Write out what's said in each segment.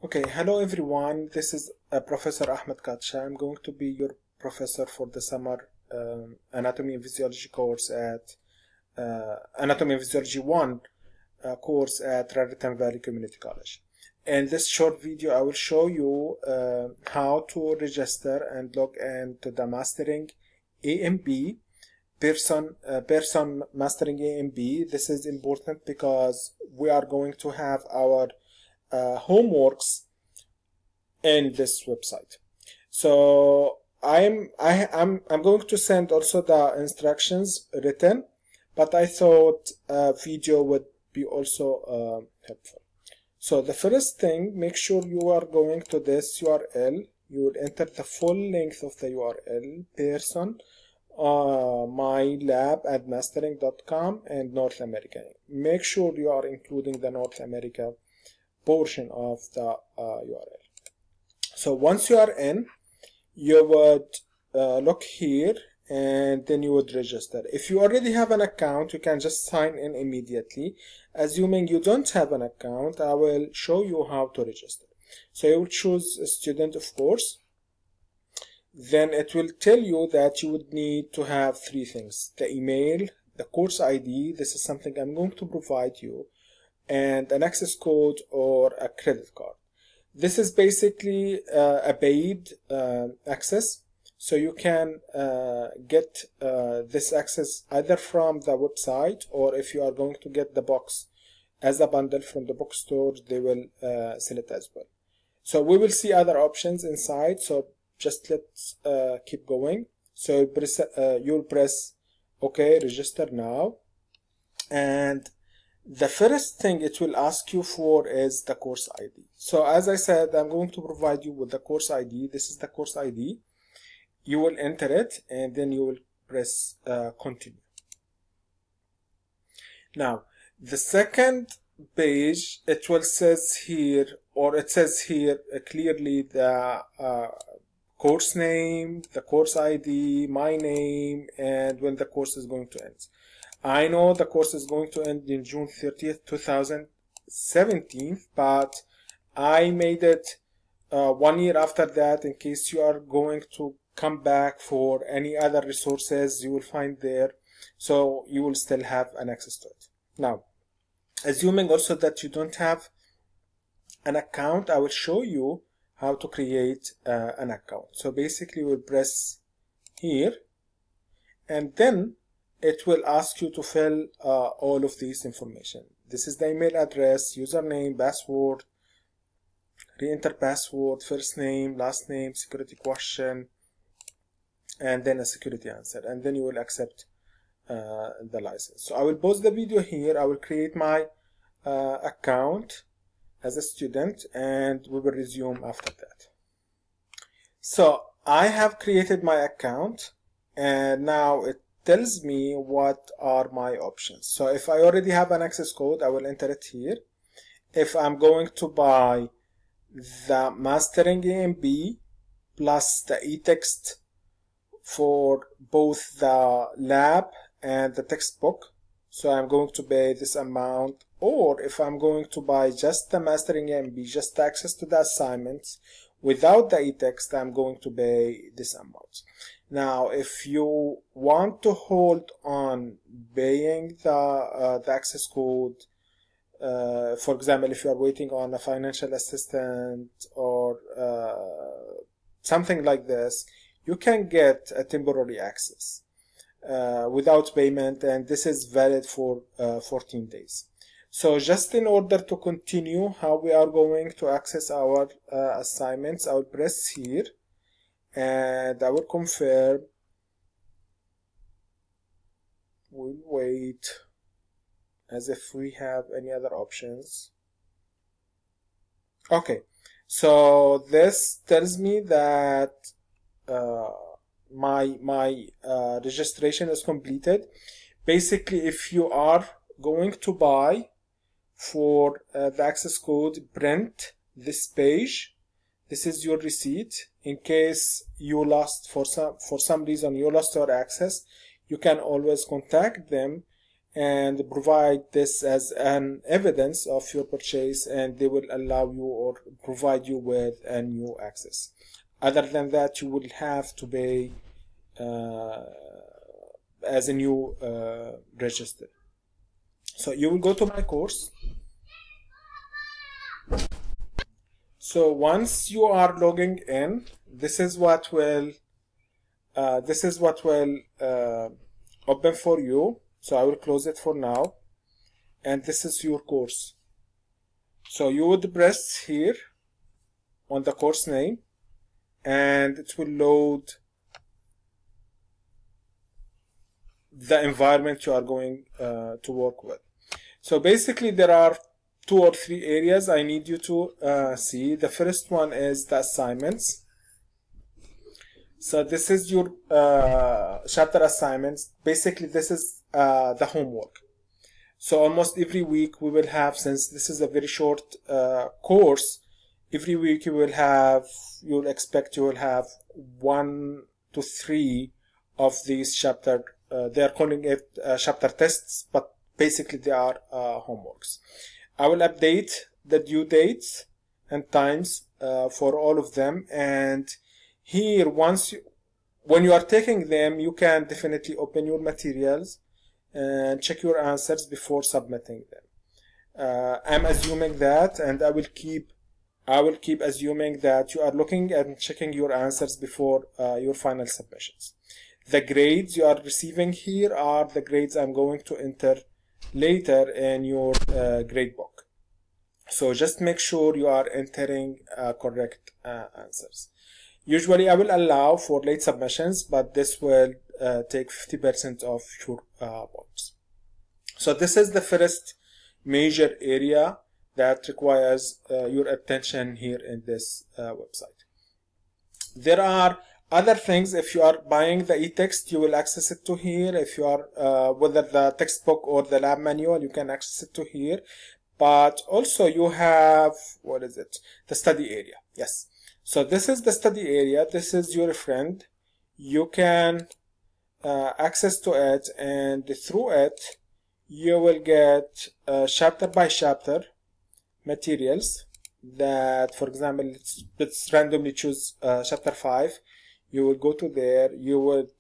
Okay, hello everyone. This is Professor Ahmed Katsha. I'm going to be your professor for the summer Anatomy and Physiology course at Anatomy and Physiology 1 course at Raritan Valley Community College. In this short video, I will show you how to register and log into the Mastering A&P person Mastering A&P. This is important because we are going to have our homeworks in this website. So I'm going to send also the instructions written, but I thought a video would be also helpful. So the first thing, make sure you are going to this URL. You will enter the full length of the URL, person mylab@mastering.com and North America. Make sure you are including the North America portion of the URL. So once you are in, you would look here and then you would register. If you already have an account, you can just sign in immediately. Assuming you don't have an account, I will show you how to register. So you will choose a student, of course. Then it will tell you that you would need to have three things: the email, the course ID, this is something I'm going to provide you, and an access code or a credit card. This is basically a paid access, so you can get this access either from the website, or if you are going to get the box as a bundle from the bookstore, they will sell it as well. So we will see other options inside, so just let's keep going. So you'll press OK, register now, and the first thing it will ask you for is the course ID. So as I said, I'm going to provide you with the course ID. This is the course ID. You will enter it and then you will press continue. Now, the second page, it says here clearly the course name, the course ID, my name, and when the course is going to end. I know the course is going to end in June 30th, 2017, but I made it 1 year after that in case you are going to come back for any other resources you will find there, so you will still have an access to it. Now, assuming also that you don't have an account, I will show you how to create an account. So basically we'll press here and then it will ask you to fill all of these information. This is the email address, username, password, re-enter password, first name, last name, security question, and then a security answer, and then you will accept the license. So I will pause the video here. I will create my account as a student and we will resume after that. So I have created my account and now it tells me what are my options. So if I already have an access code, I will enter it here. If I'm going to buy the Mastering A&P plus the e-text for both the lab and the textbook, so I'm going to pay this amount. Or if I'm going to buy just the Mastering A&P, just access to the assignments without the e-text, I'm going to pay this amount. Now, if you want to hold on paying the access code, for example, if you are waiting on a financial assistant or something like this, you can get a temporary access without payment, and this is valid for 14 days. So just in order to continue how we are going to access our assignments, I will press here and I will confirm. We'll wait as if we have any other options. Okay, so this tells me that my registration is completed. Basically, if you are going to buy for the access code, print this page. This is your receipt. In case you lost for some reason you lost your access, you can always contact them and provide this as an evidence of your purchase, and they will allow you or provide you with a new access. Other than that, you will have to pay as a new register. So you will go to my course. So once you are logging in, this is what will open for you. So I will close it for now, and this is your course. So you would press here on the course name, and it will load the environment you are going to work with. So basically there are 2 or 3 areas I need you to see. The first one is the assignments. So this is your chapter assignments. Basically this is the homework. So almost every week we will have, since this is a very short course, every week you will have 1 to 3 of these chapter. They are calling it chapter tests, but basically they are homeworks. I will update the due dates and times for all of them, and here when you are taking them, you can definitely open your materials and check your answers before submitting them. I'm assuming that, and I will keep assuming that you are looking and checking your answers before your final submissions. The grades you are receiving here are the grades I'm going to enter later in your gradebook. So just make sure you are entering correct answers. Usually I will allow for late submissions, but this will take 50% of your points. So this is the first major area that requires your attention here in this website. There are other things. If you are buying the e-text, you will access it to here. If you are whether the textbook or the lab manual, you can access it to here. But also you have, the study area. Yes. So this is the study area. This is your friend. You can access to it, and through it you will get chapter by chapter materials that, for example, let's randomly choose chapter 5. You will go to there. You would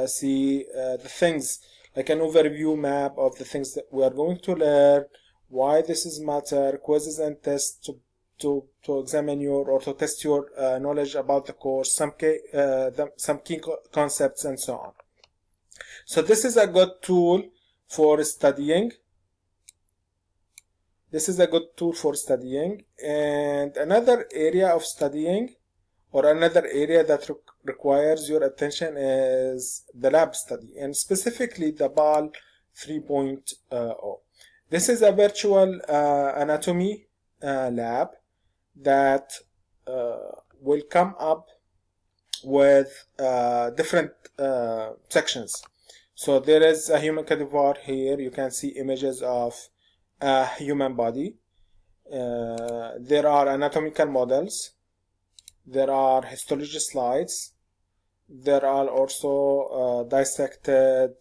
see the things, like an overview map of the things that we are going to learn, why this is matter, quizzes and tests to examine your, or to test your knowledge about the course, some key concepts, and so on. So this is a good tool for studying. This is a good tool for studying. And another area of studying, or another area that requires your attention, is the lab study, and specifically the BAL 3.0. This is a virtual anatomy lab that will come up with different sections. So there is a human cadaver here. You can see images of a human body. There are anatomical models. There are histology slides. There are also dissected,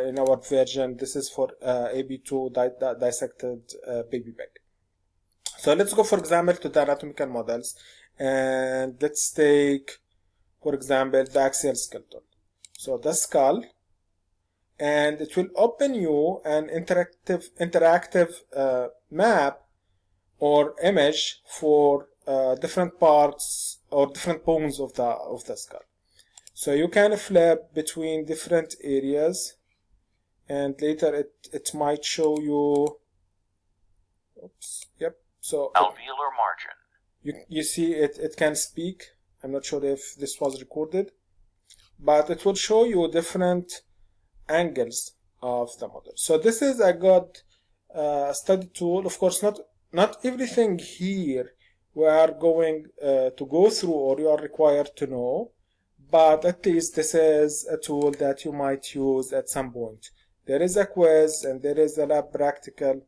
in our version, this is for AB2, dissected baby pig. So let's go, for example, to the anatomical models, and let's take, for example, the axial skeleton. So the skull, and it will open you an interactive map or image for different parts or different bones of the skull. So you can flip between different areas, and later it might show you. Oops. Yep. So alveolar margin. You see it can speak. I'm not sure if this was recorded, but it will show you different angles of the model. So this is a good study tool. Of course, not everything here we are going to go through or you are required to know, but at least this is a tool that you might use at some point. There is a quiz and there is a lab practical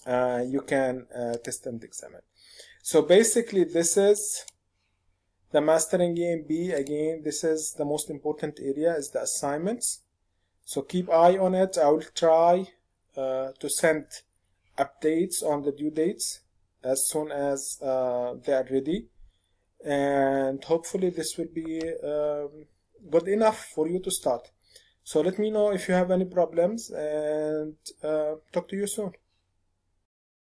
you can test and examine. So basically this is the Mastering A&P. Again, this is the most important area, is the assignments. So keep eye on it. I will try to send updates on the due dates as soon as they are ready, and hopefully this will be good enough for you to start. So let me know if you have any problems, and talk to you soon.